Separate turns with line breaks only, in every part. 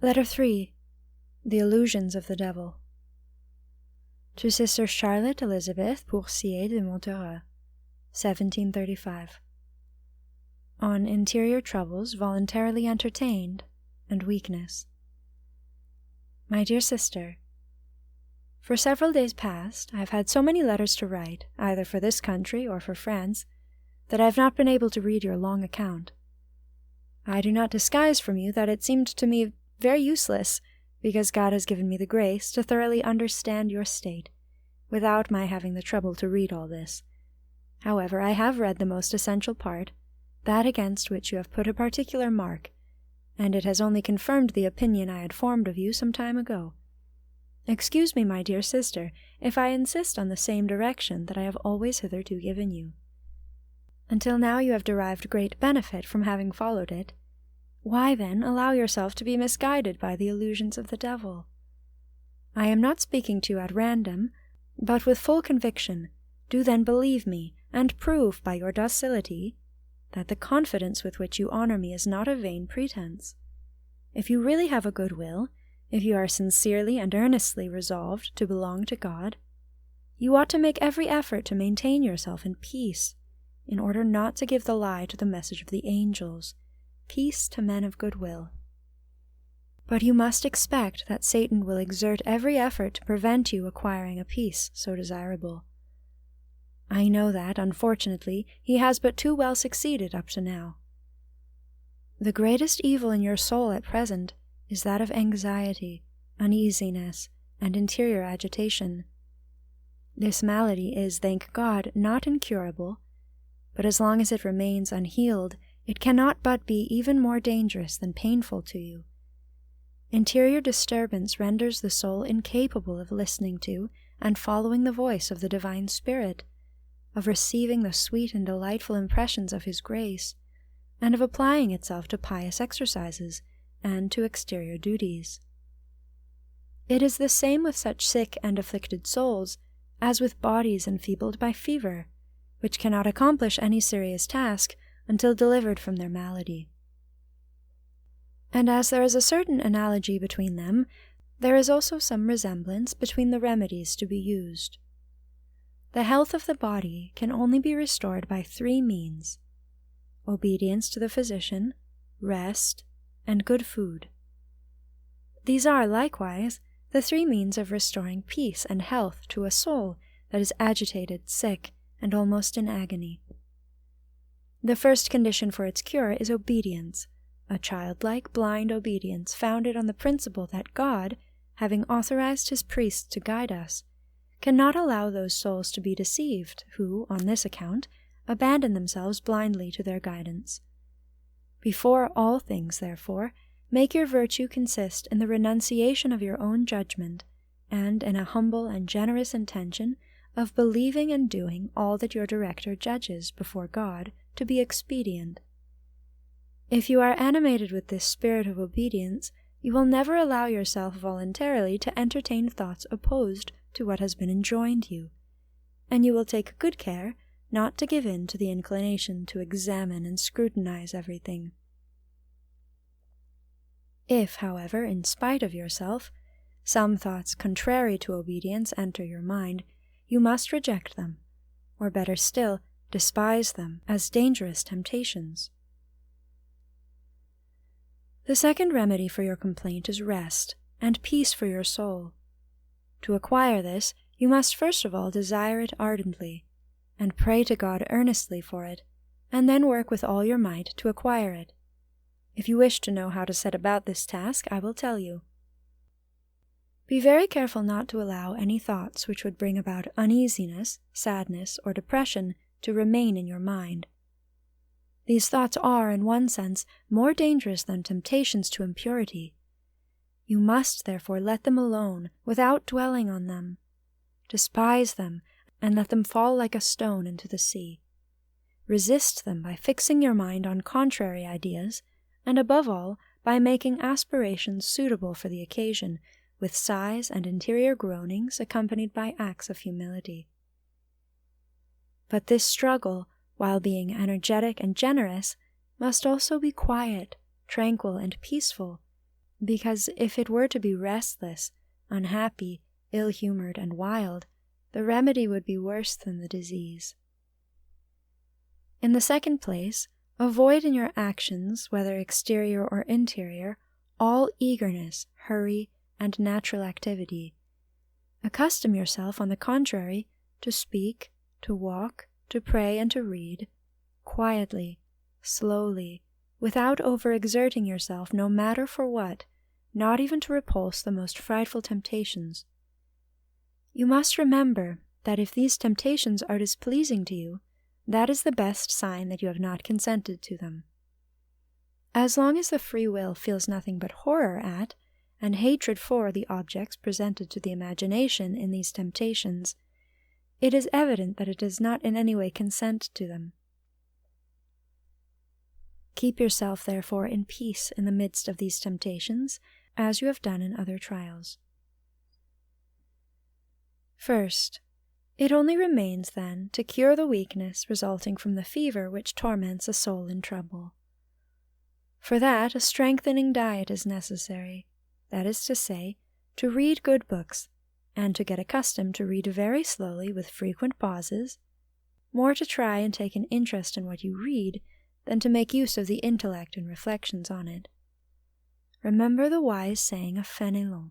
Letter 3. The Illusions of the Devil. To Sister Charlotte Elizabeth Boursier de Monterey, 1735. On Interior Troubles Voluntarily Entertained and Weakness. My dear Sister, for several days past I have had so many letters to write, either for this country or for France, that I have not been able to read your long account. I do not disguise from you that it seemed to me very useless, because God has given me the grace to thoroughly understand your state, without my having the trouble to read all this. However, I have read the most essential part, that against which you have put a particular mark, and it has only confirmed the opinion I had formed of you some time ago. Excuse me, my dear sister, if I insist on the same direction that I have always hitherto given you. Until now you have derived great benefit from having followed it. Why, then, allow yourself to be misguided by the illusions of the devil? I am not speaking to you at random, but with full conviction. Do then believe me, and prove by your docility that the confidence with which you honor me is not a vain pretense. If you really have a good will, if you are sincerely and earnestly resolved to belong to God, you ought to make every effort to maintain yourself in peace, in order not to give the lie to the message of the angels, peace to men of good will. But you must expect that Satan will exert every effort to prevent you acquiring a peace so desirable. I know that, unfortunately, he has but too well succeeded up to now. The greatest evil in your soul at present is that of anxiety, uneasiness, and interior agitation. This malady is, thank God, not incurable, but as long as it remains unhealed, it cannot but be even more dangerous than painful to you. Interior disturbance renders the soul incapable of listening to and following the voice of the Divine Spirit, of receiving the sweet and delightful impressions of His grace, and of applying itself to pious exercises and to exterior duties. It is the same with such sick and afflicted souls as with bodies enfeebled by fever, which cannot accomplish any serious task until delivered from their malady. And as there is a certain analogy between them, there is also some resemblance between the remedies to be used. The health of the body can only be restored by 3 means: obedience to the physician, rest, and good food. These are, likewise, the 3 means of restoring peace and health to a soul that is agitated, sick, and almost in agony. The first condition for its cure is obedience, a childlike, blind obedience founded on the principle that God, having authorized His priests to guide us, cannot allow those souls to be deceived who, on this account, abandon themselves blindly to their guidance. Before all things, therefore, make your virtue consist in the renunciation of your own judgment, and in a humble and generous intention of believing and doing all that your director judges before God to be expedient. If you are animated with this spirit of obedience, you will never allow yourself voluntarily to entertain thoughts opposed to what has been enjoined you, and you will take good care not to give in to the inclination to examine and scrutinize everything. If, however, in spite of yourself, some thoughts contrary to obedience enter your mind, you must reject them, or better still, despise them as dangerous temptations. The second remedy for your complaint is rest and peace for your soul. To acquire this, you must first of all desire it ardently, and pray to God earnestly for it, and then work with all your might to acquire it. If you wish to know how to set about this task, I will tell you. Be very careful not to allow any thoughts which would bring about uneasiness, sadness, or depression to remain in your mind. These thoughts are, in one sense, more dangerous than temptations to impurity. You must, therefore, let them alone, without dwelling on them. Despise them, and let them fall like a stone into the sea. Resist them by fixing your mind on contrary ideas, and above all, by making aspirations suitable for the occasion, with sighs and interior groanings accompanied by acts of humility. But this struggle, while being energetic and generous, must also be quiet, tranquil, and peaceful, because if it were to be restless, unhappy, ill-humored, and wild, the remedy would be worse than the disease. In the second place, avoid in your actions, whether exterior or interior, all eagerness, hurry, and natural activity. Accustom yourself, on the contrary, to speak, to walk, to pray, and to read, quietly, slowly, without overexerting yourself, no matter for what, not even to repulse the most frightful temptations. You must remember that if these temptations are displeasing to you, that is the best sign that you have not consented to them. As long as the free will feels nothing but horror at, and hatred for, the objects presented to the imagination in these temptations, it is evident that it does not in any way consent to them. Keep yourself, therefore, in peace in the midst of these temptations, as you have done in other trials. First, it only remains, then, to cure the weakness resulting from the fever which torments a soul in trouble. For that, a strengthening diet is necessary, that is to say, to read good books, and to get accustomed to read very slowly with frequent pauses, more to try and take an interest in what you read than to make use of the intellect in reflections on it. Remember the wise saying of Fénelon: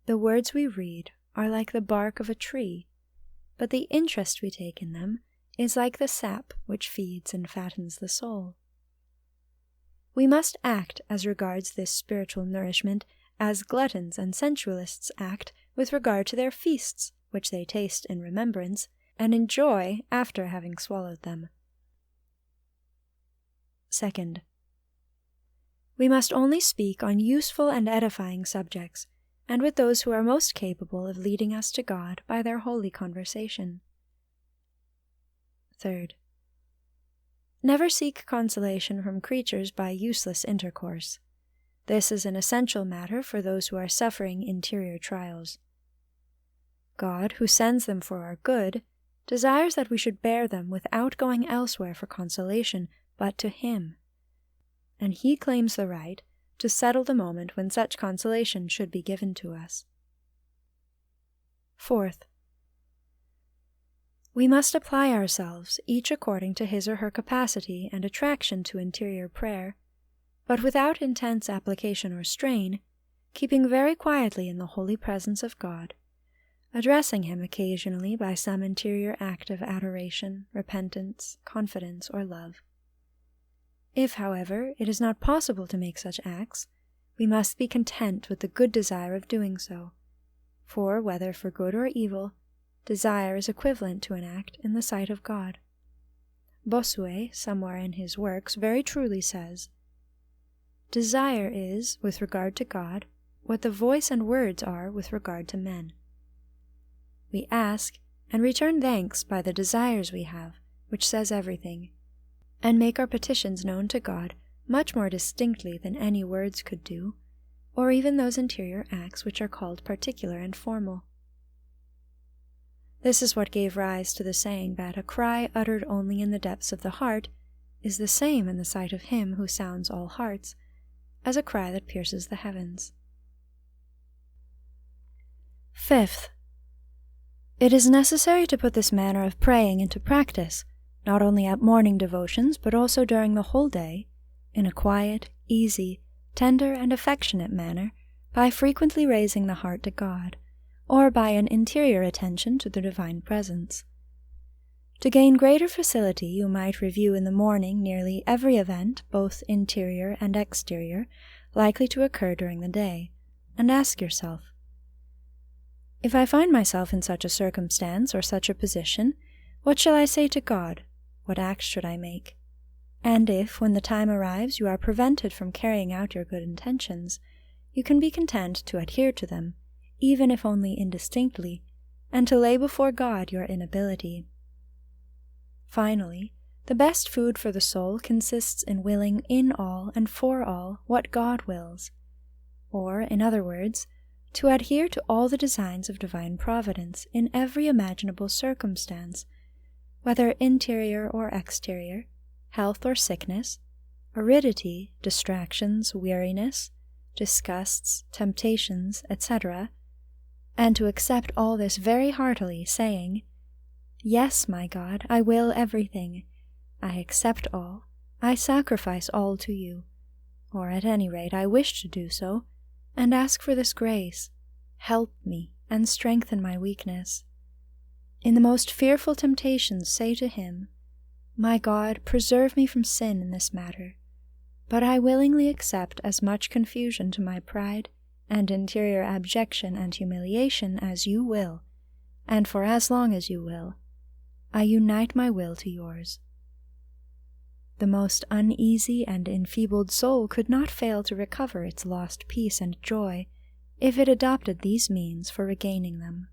"The words we read are like the bark of a tree, but the interest we take in them is like the sap which feeds and fattens the soul." We must act as regards this spiritual nourishment as gluttons and sensualists act with regard to their feasts, which they taste in remembrance, and enjoy after having swallowed them. Second, we must only speak on useful and edifying subjects, and with those who are most capable of leading us to God by their holy conversation. Third, never seek consolation from creatures by useless intercourse. This is an essential matter for those who are suffering interior trials. God, who sends them for our good, desires that we should bear them without going elsewhere for consolation, but to Him. And He claims the right to settle the moment when such consolation should be given to us. Fourth, we must apply ourselves, each according to his or her capacity and attraction to interior prayer, but without intense application or strain, keeping very quietly in the holy presence of God, addressing Him occasionally by some interior act of adoration, repentance, confidence, or love. If, however, it is not possible to make such acts, we must be content with the good desire of doing so, for whether for good or evil, desire is equivalent to an act in the sight of God. Bossuet, somewhere in his works, very truly says, "Desire is, with regard to God, what the voice and words are with regard to men." We ask and return thanks by the desires we have, which says everything, and make our petitions known to God much more distinctly than any words could do, or even those interior acts which are called particular and formal. This is what gave rise to the saying that a cry uttered only in the depths of the heart is the same in the sight of Him who sounds all hearts, as a cry that pierces the heavens. Fifth, it is necessary to put this manner of praying into practice, not only at morning devotions, but also during the whole day, in a quiet, easy, tender, and affectionate manner, by frequently raising the heart to God, or by an interior attention to the Divine Presence. To gain greater facility, you might review in the morning nearly every event, both interior and exterior, likely to occur during the day, and ask yourself, if I find myself in such a circumstance or such a position, what shall I say to God? What act should I make? And if, when the time arrives, you are prevented from carrying out your good intentions, you can be content to adhere to them, even if only indistinctly, and to lay before God your inability. Finally, the best food for the soul consists in willing in all and for all what God wills, or, in other words, to adhere to all the designs of Divine Providence in every imaginable circumstance, whether interior or exterior, health or sickness, aridity, distractions, weariness, disgusts, temptations, etc., and to accept all this very heartily, saying, "Yes, my God, I will everything. I accept all. I sacrifice all to you, or at any rate I wish to do so, and ask for this grace. Help me and strengthen my weakness. In the most fearful temptations say to him, My God, preserve me from sin in this matter, but I willingly accept as much confusion to my pride and interior abjection and humiliation as you will, and for as long as you will. I unite my will to yours." The most uneasy and enfeebled soul could not fail to recover its lost peace and joy if it adopted these means for regaining them.